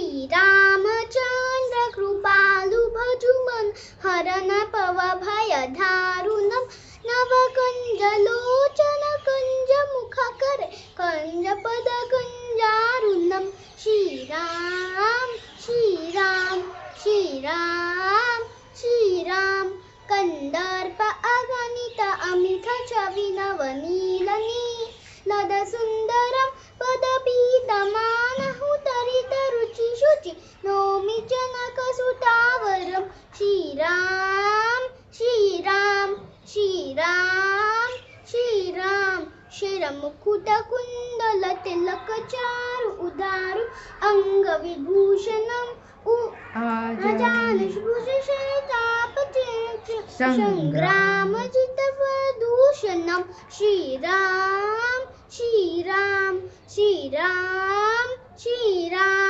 श्रीरामचन्द्र कृपालु भजुमन हरन पव भय दारुणम नवकंजलोचन कंज मुखकर कंज पद कंजारुणम श्रीराम श्रीराम श्रीराम श्रीराम कंदर्प अगणित अमित छवि नवनीलद सुंदरम पदपीतमानहु तरित रुचि शुचि नौमि जनकसुतावरम श्रीराम श्रीराम श्रीराम श्रीराम शिरमुकुट कुंडल तिलक चारु उदारु अंग विभूषणम संग्रामजित प्रदूषणम श्रीराम श्रीराम श्रीराम श्रीराम